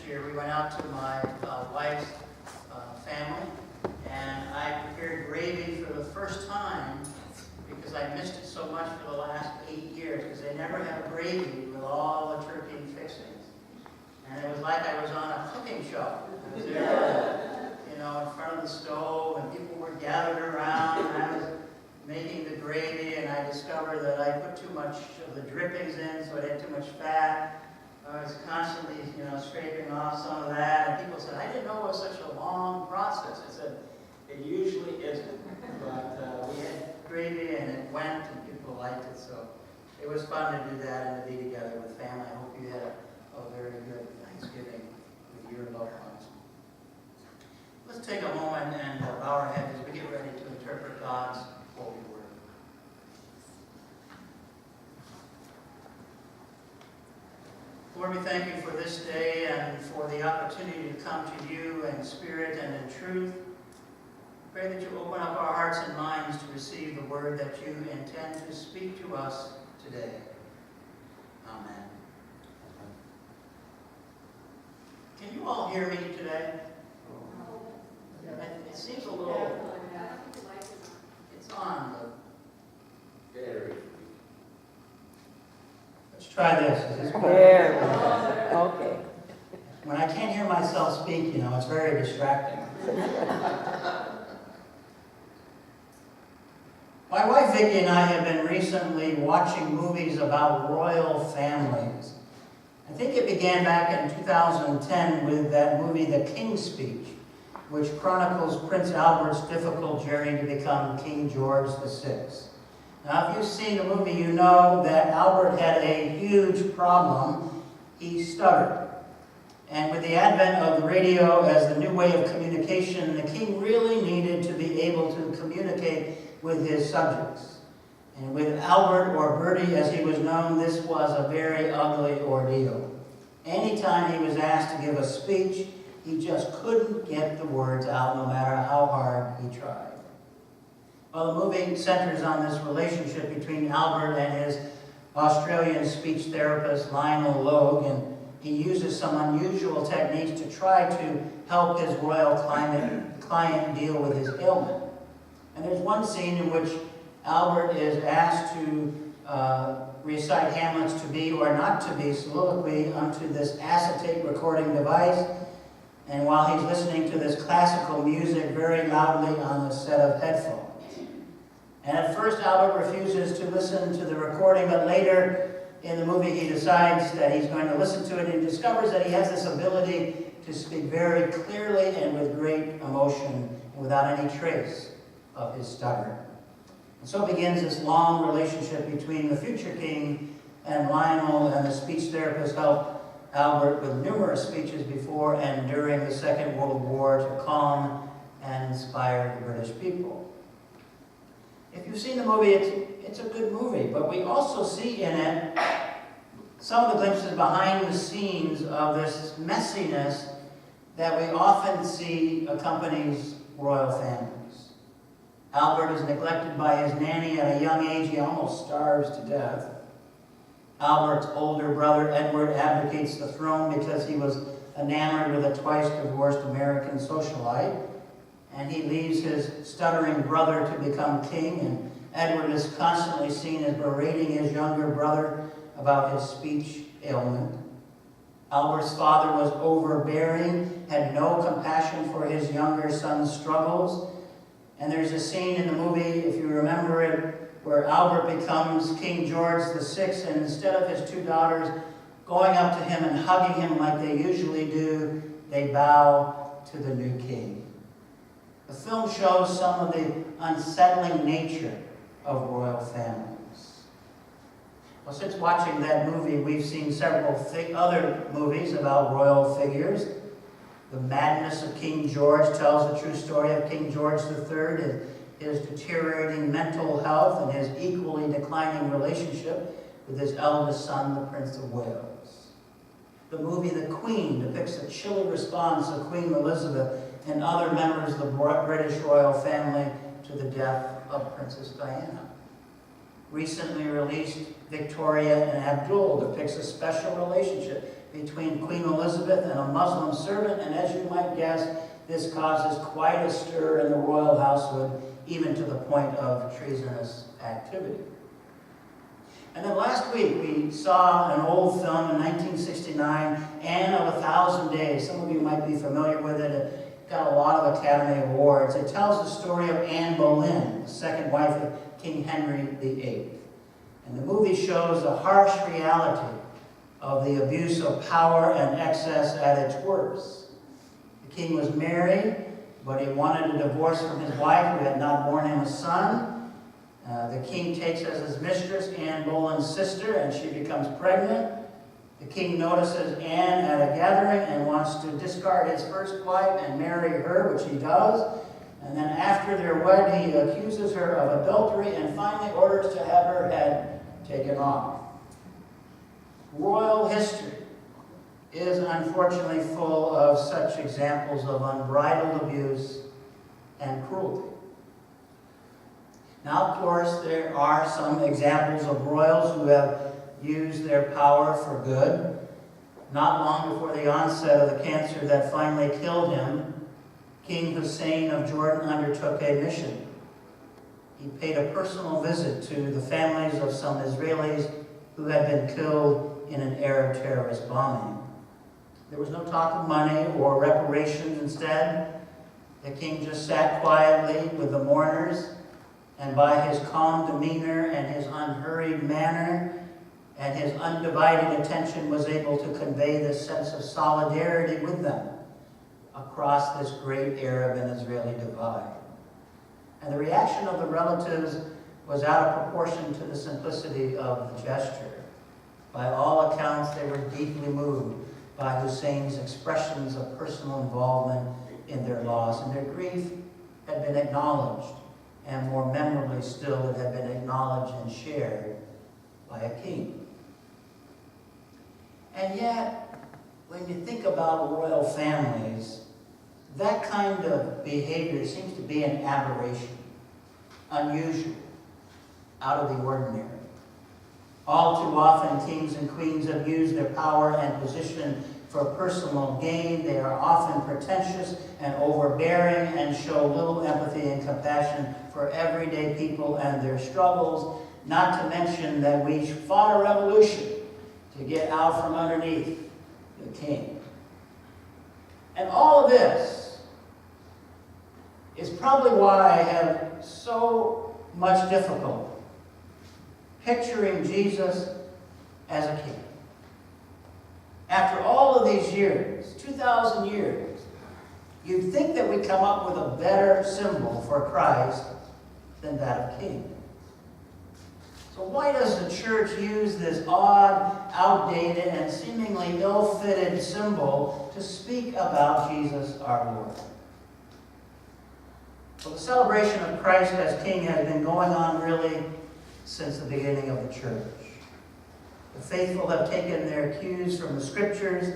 year, we went out to my wife's family, and I prepared gravy for the first time because I missed it so much for the last 8 years, because they never have gravy with all the turkey fixings. And it was like I was on a cooking show. I was there, you know, in front of the stove, and people were gathered around, and I was making the gravy, and I discovered that I put too much of the drippings in, so it had too much fat. I was constantly, you know, scraping off some of that, and people said, I didn't know it was such a long process. I said, it usually isn't, but we had gravy, and it went, and people liked it, so it was fun to do that and to be together with family. I hope you had a very good Thanksgiving with your loved ones. Let's take a moment and bow our heads as we get ready to interpret God's holy word. Lord, we thank you for this day and for the opportunity to come to you in spirit and in truth. Pray that you open up our hearts and minds to receive the word that you intend to speak to us today. Amen. Can you all hear me today? It seems a little... It's on, but... Let's try this. Is this better? Okay. When I can't hear myself speak, you know, it's very distracting. My wife Vicki and I have been recently watching movies about royal families. I think it began back in 2010 with that movie, The King's Speech, which chronicles Prince Albert's difficult journey to become King George VI. Now, if you've seen the movie, you know that Albert had a huge problem. He stuttered. And with the advent of the radio as the new way of communication, the king really needed to be able to communicate with his subjects. And with Albert, or Bertie as he was known, this was a very ugly ordeal. Anytime he was asked to give a speech, he just couldn't get the words out no matter how hard he tried. Well, the movie centers on this relationship between Albert and his Australian speech therapist, Lionel Logue, and he uses some unusual techniques to try to help his royal client deal with his ailment. And there's one scene in which Albert is asked to recite Hamlet's to be or not to be soliloquy onto this acetate recording device, and while he's listening to this classical music very loudly on a set of headphones. And at first Albert refuses to listen to the recording, but later in the movie he decides that he's going to listen to it, and he discovers that he has this ability to speak very clearly and with great emotion and without any trace of his stutter. And so begins this long relationship between the future king and Lionel, and the speech therapist helped Albert with numerous speeches before and during the Second World War to calm and inspire the British people. If you've seen the movie, it's a good movie, but we also see in it some of the glimpses behind the scenes of this messiness that we often see accompanies royal families. Albert is neglected by his nanny at a young age. He almost starves to death. Albert's older brother, Edward, abdicates the throne because he was enamored with a twice-divorced American socialite. And he leaves his stuttering brother to become king, and Edward is constantly seen as berating his younger brother about his speech ailment. Albert's father was overbearing, had no compassion for his younger son's struggles. And there's a scene in the movie, if you remember it, where Albert becomes King George VI, and instead of his two daughters going up to him and hugging him like they usually do, they bow to the new king. The film shows some of the unsettling nature of royal families. Well, since watching that movie, we've seen several other movies about royal figures. The Madness of King George tells the true story of King George III, his deteriorating mental health, and his equally declining relationship with his eldest son, the Prince of Wales. The movie The Queen depicts the chilly response of Queen Elizabeth and other members of the British royal family to the death of Princess Diana. Recently released Victoria and Abdul depicts a special relationship between Queen Elizabeth and a Muslim servant, and as you might guess, this causes quite a stir in the royal household, even to the point of treasonous activity. And then last week we saw an old film in 1969, Anne of a Thousand Days. Some of you might be familiar with it. It got a lot of Academy Awards. It tells the story of Anne Boleyn, the second wife of King Henry VIII. And the movie shows the harsh reality of the abuse of power and excess at its worst. The king was married, but he wanted a divorce from his wife who had not borne him a son. The king takes as his mistress Anne Boleyn's sister, and she becomes pregnant. The king notices Anne at a gathering and wants to discard his first wife and marry her, which he does. And then after they're wed, he accuses her of adultery and finally orders to have her head taken off. Royal history is unfortunately full of such examples of unbridled abuse and cruelty. Now, of course, there are some examples of royals who have used their power for good. Not long before the onset of the cancer that finally killed him, King Hussein of Jordan undertook a mission. He paid a personal visit to the families of some Israelis who had been killed in an Arab terrorist bombing. There was no talk of money or reparations. Instead, the king just sat quietly with the mourners, and by his calm demeanor and his unhurried manner and his undivided attention was able to convey this sense of solidarity with them across this great Arab and Israeli divide. And the reaction of the relatives was out of proportion to the simplicity of the gesture. By all accounts, they were deeply moved by Hussein's expressions of personal involvement in their loss, and their grief had been acknowledged. And more memorably still, it had been acknowledged and shared by a king. And yet, when you think about royal families, that kind of behavior seems to be an aberration, unusual, out of the ordinary. All too often, kings and queens have used their power and position for personal gain. They are often pretentious and overbearing and show little empathy and compassion for everyday people and their struggles, not to mention that we fought a revolution to get out from underneath the king. And all of this is probably why I have so much difficulty picturing Jesus as a king. After all of these years, 2,000 years, you'd think that we'd come up with a better symbol for Christ than that of king. So why does the church use this odd, outdated, and seemingly ill-fitted symbol to speak about Jesus our Lord? Well, the celebration of Christ as king has been going on really since the beginning of the church. The faithful have taken their cues from the scriptures,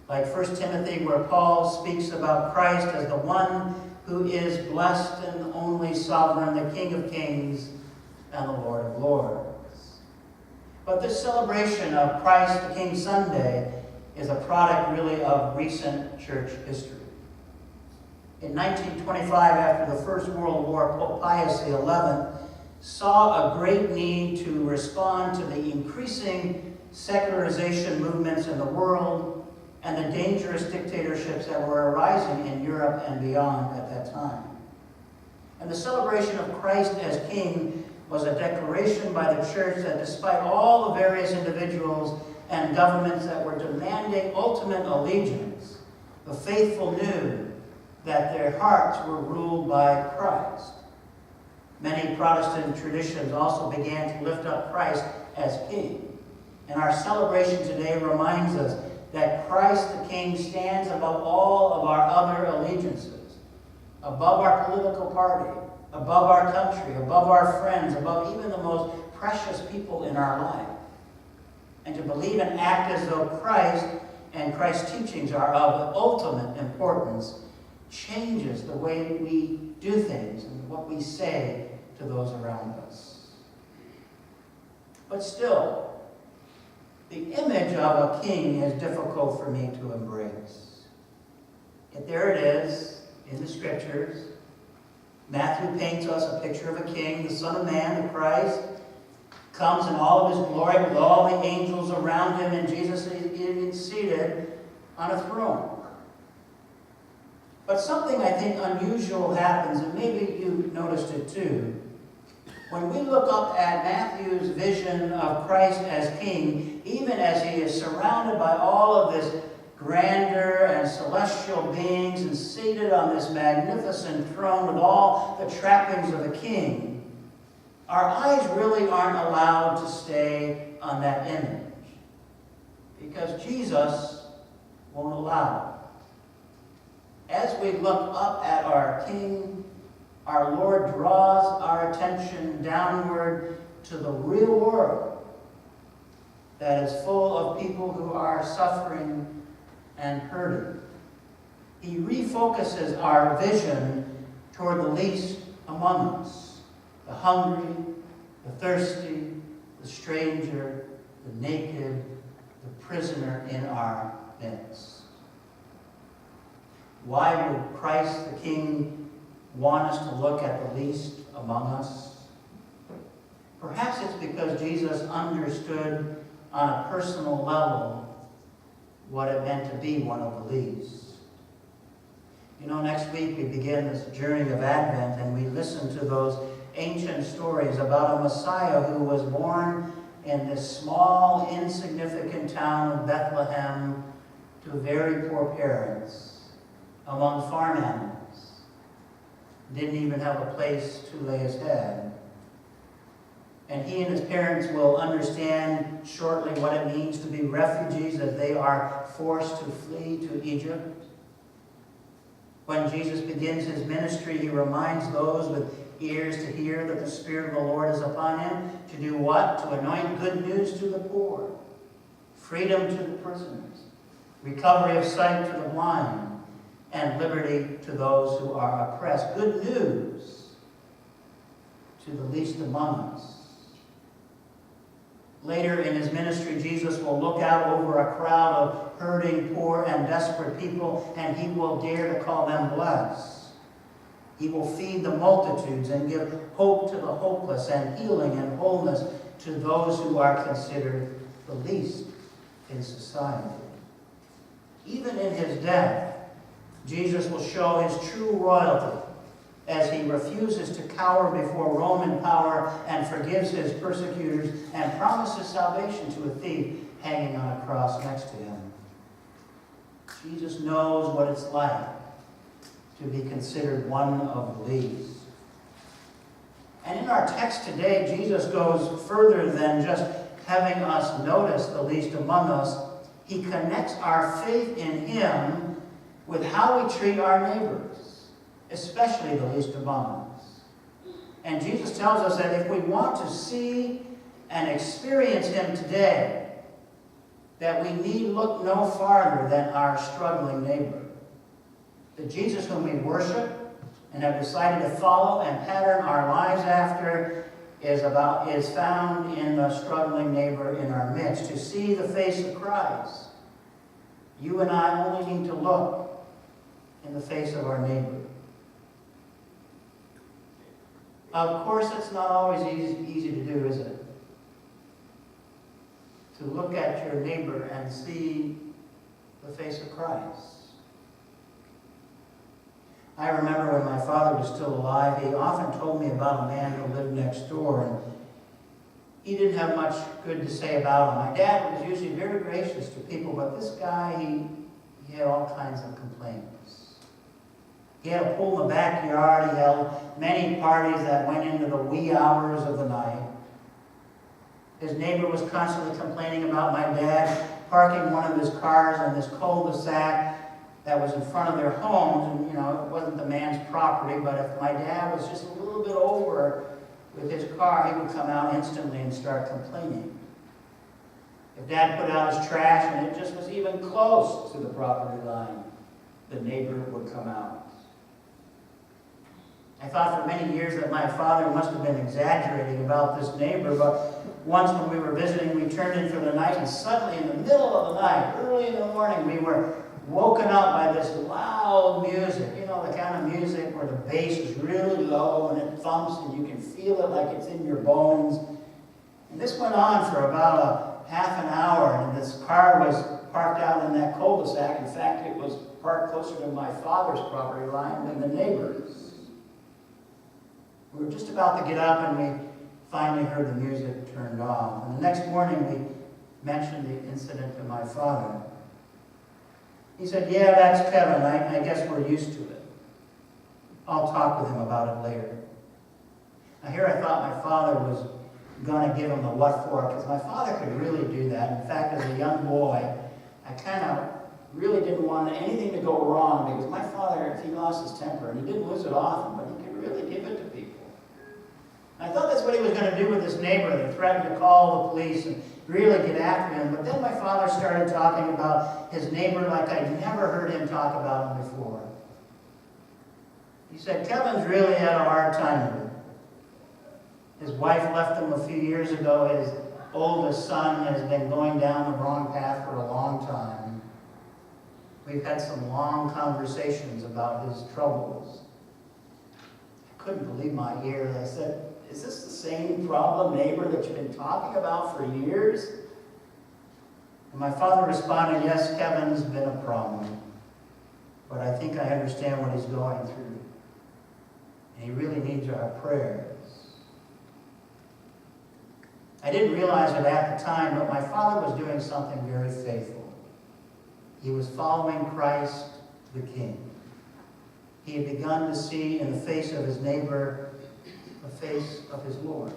like 1 Timothy, where Paul speaks about Christ as the one who is blessed and only sovereign, the King of kings and the Lord of lords. But this celebration of Christ the King Sunday is a product really of recent church history. In 1925, after the First World War, Pope Pius XI saw a great need to respond to the increasing secularization movements in the world and the dangerous dictatorships that were arising in Europe and beyond at that time. And the celebration of Christ as King was a declaration by the church that despite all the various individuals and governments that were demanding ultimate allegiance, the faithful knew that their hearts were ruled by Christ. Many Protestant traditions also began to lift up Christ as King. And our celebration today reminds us that Christ the King stands above all of our other allegiances, above our political party, above our country, above our friends, above even the most precious people in our life. And to believe and act as though Christ and Christ's teachings are of ultimate importance changes the way we do things and what we say to those around us. But still, The image of a king is difficult for me to embrace. Yet there it is in the scriptures. Matthew paints us a picture of a king, the Son of Man, the Christ, comes in all of his glory with all the angels around him, and Jesus is seated on a throne. But something I think unusual happens, and maybe you noticed it too. When we look up at Matthew's vision of Christ as king, even as he is surrounded by all of this grandeur and celestial beings and seated on this magnificent throne with all the trappings of a king, our eyes really aren't allowed to stay on that image because Jesus won't allow it. As we look up at our King, our Lord draws our attention downward to the real world that is full of people who are suffering and hurting. He refocuses our vision toward the least among us, the hungry, the thirsty, the stranger, the naked, the prisoner in our midst. Why would Christ the King want us to look at the least among us? Perhaps it's because Jesus understood on a personal level what it meant to be one of the least. You know, next week we begin this journey of Advent, and we listen to those ancient stories about a Messiah who was born in this small, insignificant town of Bethlehem to very poor parents, among farm animals. Didn't even have a place to lay his head. And he and his parents will understand shortly what it means to be refugees as they are forced to flee to Egypt. When Jesus begins his ministry, he reminds those with ears to hear that the Spirit of the Lord is upon him to do what? To anoint good news to the poor, freedom to the prisoners, recovery of sight to the blind, and liberty to those who are oppressed. Good news to the least among us. Later in his ministry, Jesus will look out over a crowd of hurting, poor, and desperate people, and he will dare to call them blessed. He will feed the multitudes and give hope to the hopeless and healing and wholeness to those who are considered the least in society. Even in his death, Jesus will show his true royalty as he refuses to cower before Roman power and forgives his persecutors and promises salvation to a thief hanging on a cross next to him. Jesus knows what it's like to be considered one of the least. And in our text today, Jesus goes further than just having us notice the least among us. He connects our faith in him with how we treat our neighbors, especially the least among us. And Jesus tells us that if we want to see and experience him today, that we need look no farther than our struggling neighbor. The Jesus whom we worship and have decided to follow and pattern our lives after is found in the struggling neighbor in our midst. To see the face of Christ, you and I only need to look in the face of our neighbor. Of course, it's not always easy to do, is it? To look at your neighbor and see the face of Christ. I remember when my father was still alive, he often told me about a man who lived next door, and he didn't have much good to say about him. My dad was usually very gracious to people, but this guy, he had all kinds of complaints. He had a pool in the backyard. He held many parties that went into the wee hours of the night. His neighbor was constantly complaining about my dad parking one of his cars on this cul-de-sac that was in front of their homes. And, it wasn't the man's property, but if my dad was just a little bit over with his car, he would come out instantly and start complaining. If Dad put out his trash and it just was even close to the property line, the neighbor would come out. I thought for many years that my father must have been exaggerating about this neighbor, but once when we were visiting, we turned in for the night, and suddenly in the middle of the night, early in the morning, we were woken up by this loud music. You know, the kind of music where the bass is really low and it thumps and you can feel it like it's in your bones. And this went on for about a half an hour, and this car was parked out in that cul-de-sac. In fact, it was parked closer to my father's property line than the neighbor's. We were just about to get up and we finally heard the music turned off. And the next morning we mentioned the incident to my father. He said, "Yeah, that's Kevin. I guess we're used to it. I'll talk with him about it later." Now here I thought my father was going to give him the what for, because my father could really do that. In fact, as a young boy, I kind of really didn't want anything to go wrong, because my father, if he lost his temper, and he didn't lose it often, but he could really give it to people. I thought that's what he was going to do with his neighbor, that threatened to call the police and really get after him. But then my father started talking about his neighbor like I'd never heard him talk about him before. He said, "Kevin's really had a hard time with it. His wife left him a few years ago. His oldest son has been going down the wrong path for a long time. We've had some long conversations about his troubles." I couldn't believe my ears. I said, "Is this the same problem neighbor that you've been talking about for years?" And my father responded, "Yes, Kevin's been a problem, but I think I understand what he's going through. And he really needs our prayers." I didn't realize it at the time, but my father was doing something very faithful. He was following Christ the King. He had begun to see in the face of his neighbor the face of his Lord.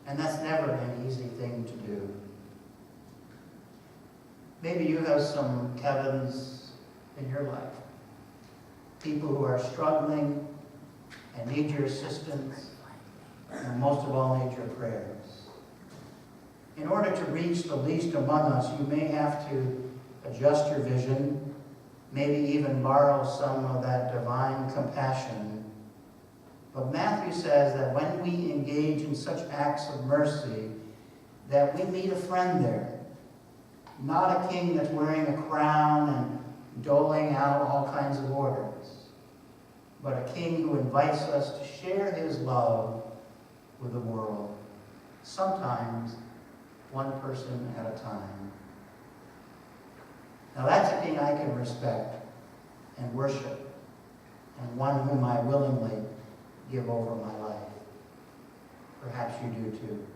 And that's never an easy thing to do. Maybe you have some Kevins in your life. People who are struggling and need your assistance, and most of all need your prayers. In order to reach the least among us, you may have to adjust your vision, maybe even borrow some of that divine compassion. But Matthew says that when we engage in such acts of mercy, that we meet a friend there. Not a king that's wearing a crown and doling out all kinds of orders, but a king who invites us to share his love with the world, sometimes one person at a time. Now that's a king I can respect and worship, and one whom I willingly give over my life. Perhaps you do too.